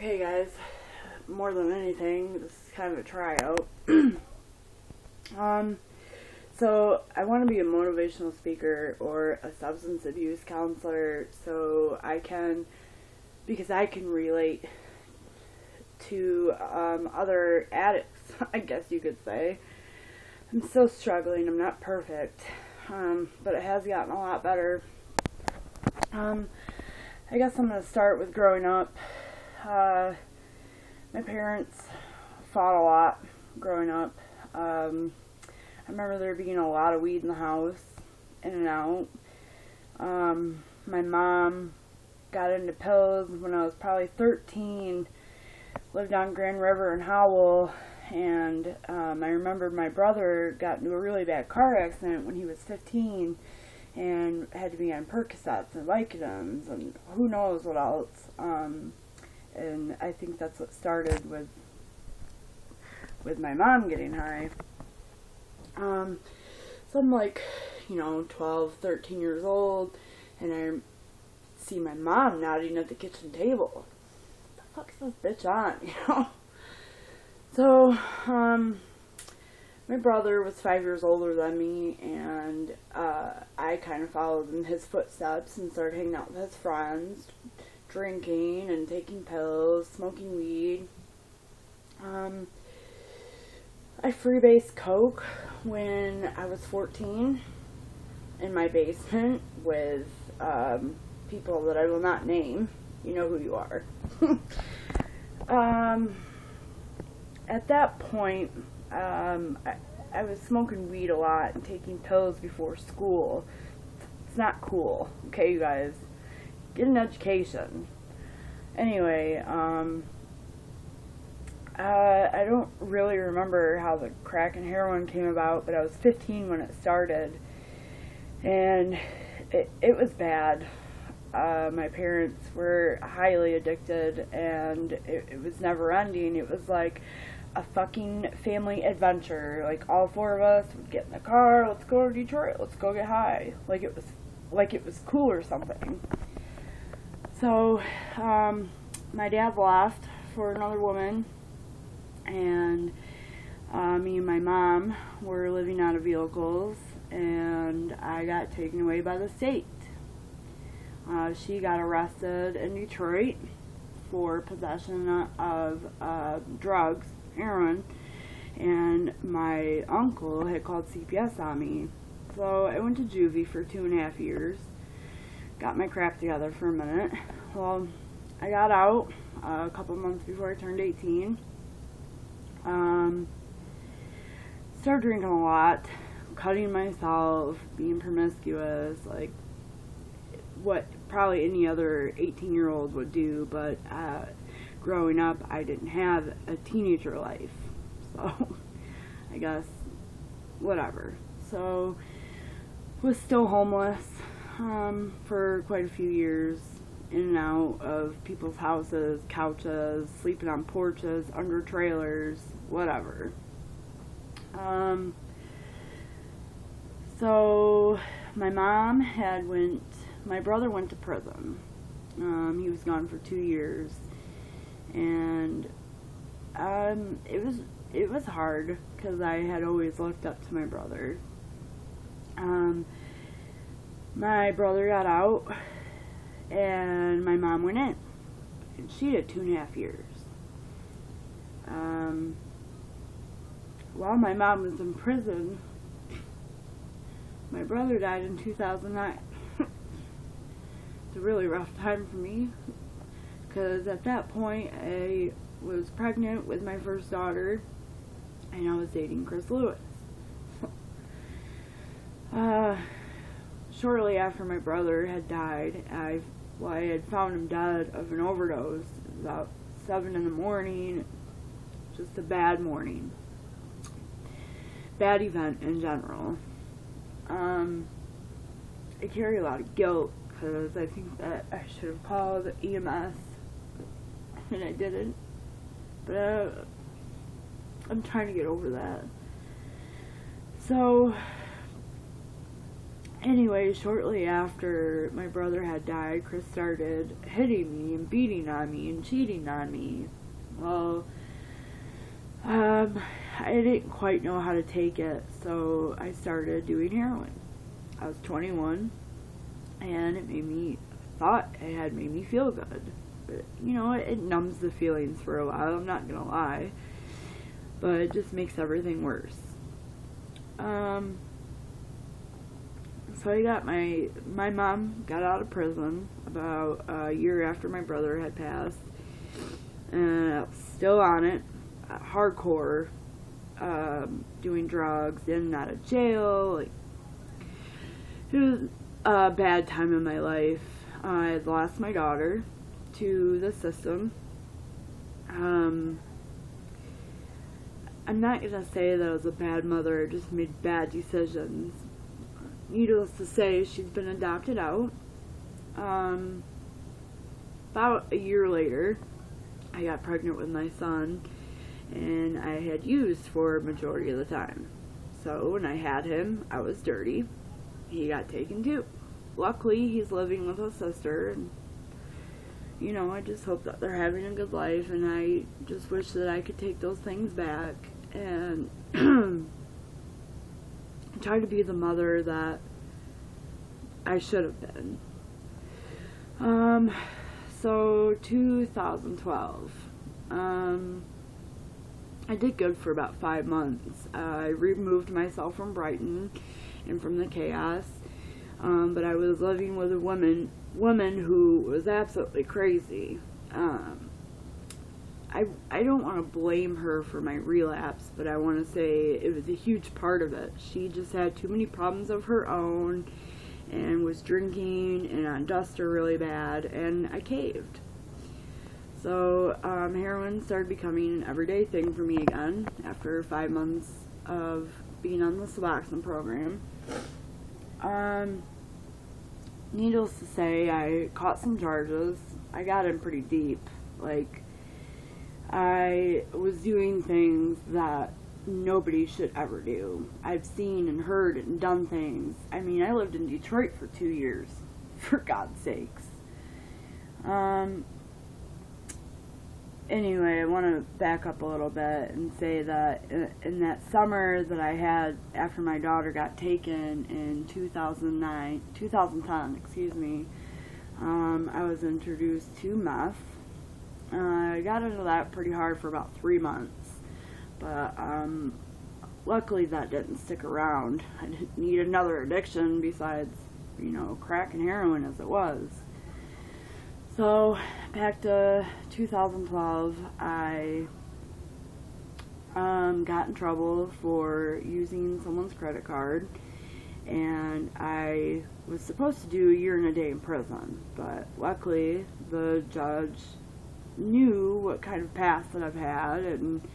Okay, guys, more than anything, this is kind of a tryout. So I want to be a motivational speaker or a substance abuse counselor because I can relate to other addicts, I guess you could say. I'm still struggling. I'm not perfect, but it has gotten a lot better. I guess I'm going to start with growing up. My parents fought a lot growing up. I remember there being a lot of weed in the house, in and out. My mom got into pills when I was probably 13, lived on Grand River in Howell, and I remember my brother got into a really bad car accident when he was 15 and had to be on Percocets and Vicodins and who knows what else. And I think that's what started with my mom getting high. So I'm like, 12, 13 years old, and I see my mom nodding at the kitchen table. What the fuck is this bitch on, So, my brother was 5 years older than me, and I kind of followed in his footsteps and started hanging out with his friends, drinking and taking pills, smoking weed. I freebased coke when I was 14 in my basement with people that I will not name. You know who you are. At that point, I was smoking weed a lot and taking pills before school. It's not cool, okay, you guys? Get an education. Anyway, I don't really remember how the crack and heroin came about, but I was 15 when it started, and it was bad. My parents were highly addicted, and it was never ending. It was like a fucking family adventure. Like, all four of us would get in the car, let's go to Detroit, let's go get high. Like it was cool or something. So, my dad left for another woman, and me and my mom were living out of vehicles, and I got taken away by the state. She got arrested in Detroit for possession of drugs, heroin, and my uncle had called CPS on me. So I went to juvie for 2.5 years, got my crap together for a minute. Well, I got out a couple months before I turned 18. Started drinking a lot, cutting myself, being promiscuous, like what probably any other 18-year-old would do, but growing up I didn't have a teenager life, so I guess whatever. So was still homeless for quite a few years, in and out of people's houses, couches, sleeping on porches, under trailers, whatever. So my my brother went to prison. He was gone for 2 years, and it was hard because I had always looked up to my brother. My brother got out, and my mom went in, and she did 2.5 years. While my mom was in prison, my brother died in 2009. It's a really rough time for me, because at that point I was pregnant with my first daughter, and I was dating Chris Lewis. Shortly after my brother had died, I had found him dead of an overdose about 7 in the morning. Just a bad morning. Bad event in general. I carry a lot of guilt because I think that I should have called EMS, and I didn't. But I'm trying to get over that. So Anyway, shortly after my brother had died, Chris started hitting me and beating on me and cheating on me. Well, I didn't quite know how to take it, so I started doing heroin. I was 21, and it had made me feel good. But, you know, it numbs the feelings for a while, I'm not gonna lie. But it just makes everything worse. So I got my mom got out of prison about a year after my brother had passed, and I was still on it, hardcore, doing drugs, in and out of jail. Like, it was a bad time in my life. I had lost my daughter to the system. I'm not gonna say that I was a bad mother, just made bad decisions. Needless to say, she's been adopted out. About a year later, I got pregnant with my son, and I had used for a majority of the time. So when I had him, I was dirty. He got taken too. Luckily, he's living with his sister, and you know, I just hope that they're having a good life, and I just wish that I could take those things back and try to be the mother that I should have been. So 2012, I did good for about 5 months. I removed myself from Brighton and from the chaos, but I was living with a woman who was absolutely crazy. I don't want to blame her for my relapse, but I want to say it was a huge part of it. She just had too many problems of her own and was drinking and on duster really bad, and I caved. So heroin started becoming an everyday thing for me again after 5 months of being on the Suboxone program. Needless to say, I caught some charges. I got in pretty deep. Like, I was doing things that nobody should ever do. I've seen and heard and done things. I mean, I lived in Detroit for 2 years, for God's sakes. Anyway, I want to back up a little bit and say that in that summer that I had after my daughter got taken in 2010, excuse me, I was introduced to meth. I got into that pretty hard for about 3 months, but luckily that didn't stick around. I didn't need another addiction besides, you know, crack and heroin as it was. So back to 2012, I got in trouble for using someone's credit card, and I was supposed to do a year and a day in prison, but luckily the judge knew what kind of past that I've had, and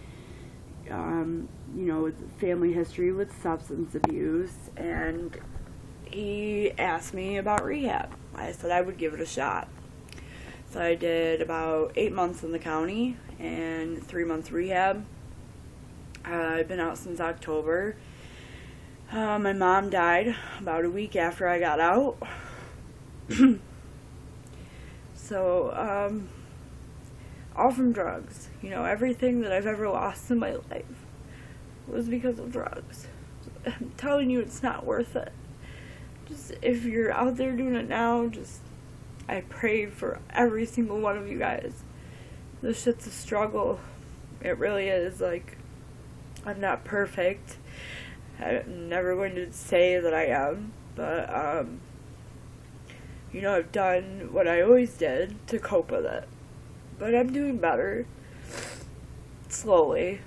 you know, with family history with substance abuse, and he asked me about rehab. I said I would give it a shot. So I did about 8 months in the county and 3 months rehab. I've been out since October. My mom died about a week after I got out. So, all from drugs. You know, everything that I've ever lost in my life was because of drugs. I'm telling you, it's not worth it. Just, if you're out there doing it now, just, I pray for every single one of you guys. This shit's a struggle. It really is. Like, I'm not perfect. I'm never going to say that I am. But, you know, I've done what I always did to cope with it. But I'm doing better. Slowly.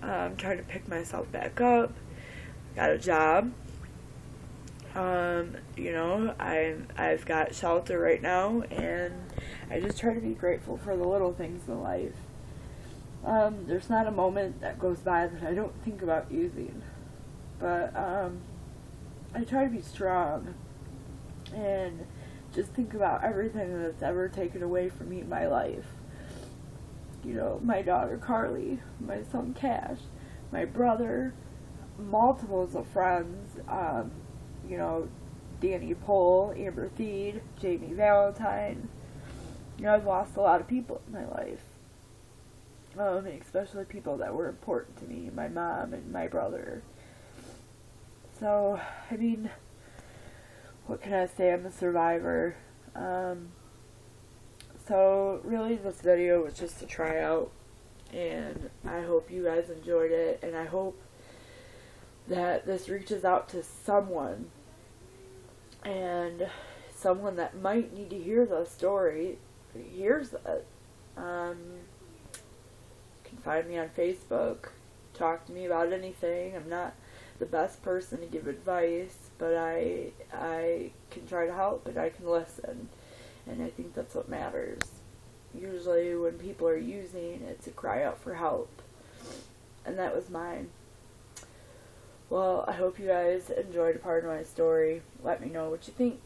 I'm trying to pick myself back up. Got a job. You know, I've got shelter right now, and I just try to be grateful for the little things in life. There's not a moment that goes by that I don't think about using, but I try to be strong and just think about everything that's ever taken away from me in my life. You know, my daughter Carly, my son Cash, my brother, multiples of friends, you know, Danny Pohl, Amber Theed, Jamie Valentine. You know, I've lost a lot of people in my life. Especially people that were important to me, my mom and my brother. So, I mean, what can I say? I'm a survivor. So, really, this video was just a tryout, and I hope you guys enjoyed it, and I hope that this reaches out to someone, and someone that might need to hear the story hears it. You can find me on Facebook, talk to me about anything. I'm not the best person to give advice, but I can try to help and I can listen, and I think that's what matters. Usually when people are using, it's a cry out for help, and that was mine. Well, I hope you guys enjoyed a part of my story. Let me know what you think.